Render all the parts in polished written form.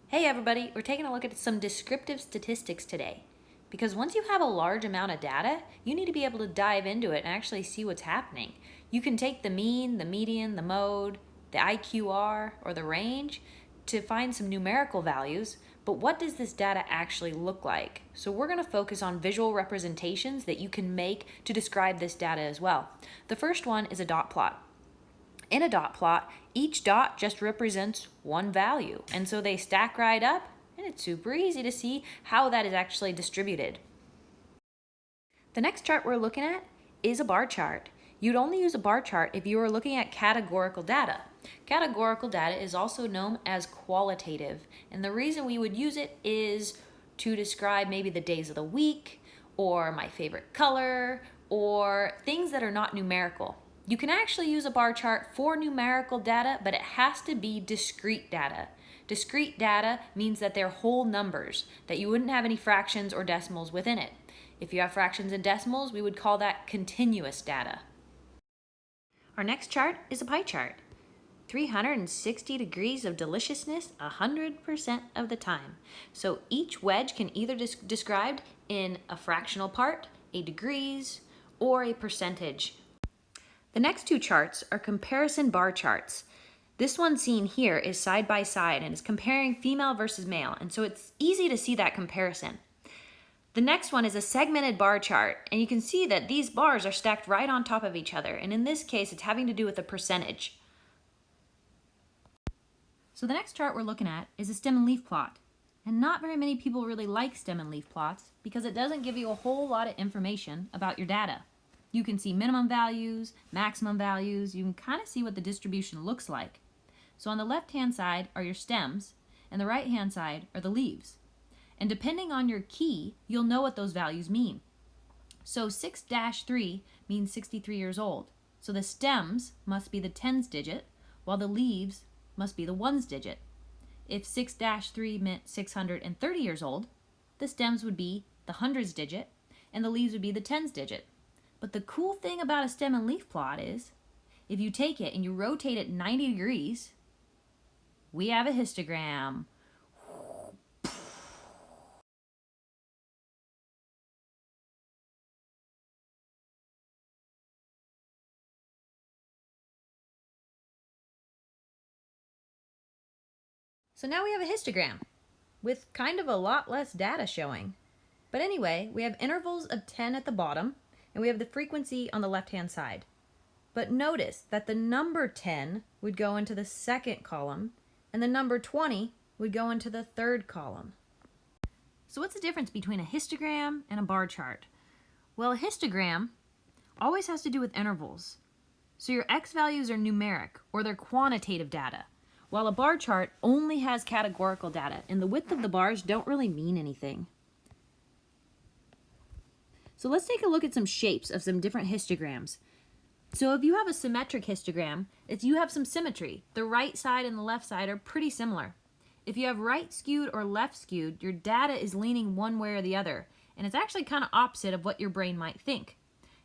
Hey everybody, we're taking a look at some descriptive statistics today. Because once you have a large amount of data, you need to be able to dive into it and actually see what's happening. You can take the mean, the median, the mode, the IQR, or the range to find some numerical values, but what does this data actually look like? So we're going to focus on visual representations that you can make to describe this data as well. The first one is a dot plot. In a dot plot, each dot just represents one value, and so they stack right up, and it's super easy to see how that is actually distributed. The next chart we're looking at is a bar chart. You'd only use a bar chart if you were looking at categorical data. Categorical data is also known as qualitative, and the reason we would use it is to describe maybe the days of the week, or my favorite color, or things that are not numerical. You can actually use a bar chart for numerical data, but it has to be discrete data. Discrete data means that they're whole numbers, that you wouldn't have any fractions or decimals within it. If you have fractions and decimals, we would call that continuous data. Our next chart is a pie chart. 360 degrees of deliciousness 100% of the time. So each wedge can either be described in a fractional part, a degrees, or a percentage. The next two charts are comparison bar charts. This one seen here is side by side and is comparing female versus male, and so it's easy to see that comparison. The next one is a segmented bar chart, and you can see that these bars are stacked right on top of each other, and in this case it's having to do with a percentage. So the next chart we're looking at is a stem and leaf plot. And not very many people really like stem and leaf plots because it doesn't give you a whole lot of information about your data. You can see minimum values, maximum values, you can kind of see what the distribution looks like. So on the left-hand side are your stems, and the right-hand side are the leaves. And depending on your key, you'll know what those values mean. So 6-3 means 63 years old. So the stems must be the tens digit, while the leaves must be the ones digit. If 6-3 meant 630 years old, the stems would be the hundreds digit, and the leaves would be the tens digit. But the cool thing about a stem and leaf plot is, if you take it and you rotate it 90 degrees, we have a histogram. So now we have a histogram with kind of a lot less data showing. But anyway, we have intervals of 10 at the bottom, and we have the frequency on the left-hand side. But notice that the number 10 would go into the second column, and the number 20 would go into the third column. So what's the difference between a histogram and a bar chart? Well, a histogram always has to do with intervals. So your x values are numeric, or they're quantitative data, while a bar chart only has categorical data, and the width of the bars don't really mean anything. So let's take a look at some shapes of some different histograms. So if you have a symmetric histogram, you have some symmetry. The right side and the left side are pretty similar. If you have right skewed or left skewed, your data is leaning one way or the other, and it's actually kind of opposite of what your brain might think.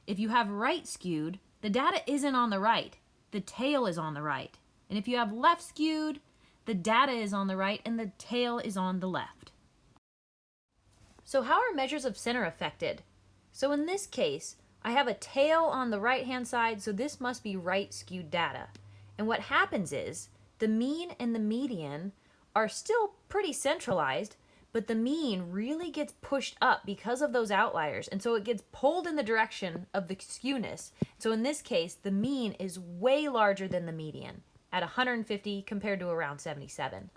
If you have right skewed, the data isn't on the right, the tail is on the right. And if you have left skewed, the data is on the right and the tail is on the left. So how are measures of center affected? So in this case, I have a tail on the right-hand side, so this must be right skewed data. And what happens is, the mean and the median are still pretty centralized, but the mean really gets pushed up because of those outliers, and so it gets pulled in the direction of the skewness. So in this case, the mean is way larger than the median, at 150 compared to around 77.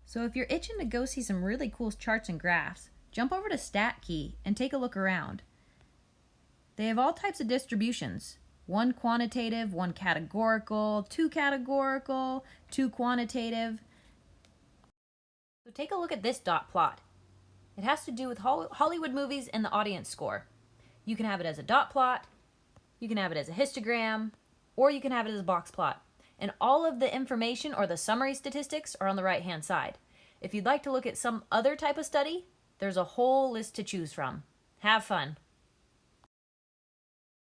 So if you're itching to go see some really cool charts and graphs, jump over to StatKey and take a look around. They have all types of distributions. One quantitative, one categorical, two quantitative. So take a look at this dot plot. It has to do with Hollywood movies and the audience score. You can have it as a dot plot, you can have it as a histogram, or you can have it as a box plot. And all of the information or the summary statistics are on the right-hand side. If you'd like to look at some other type of study, there's a whole list to choose from. Have fun.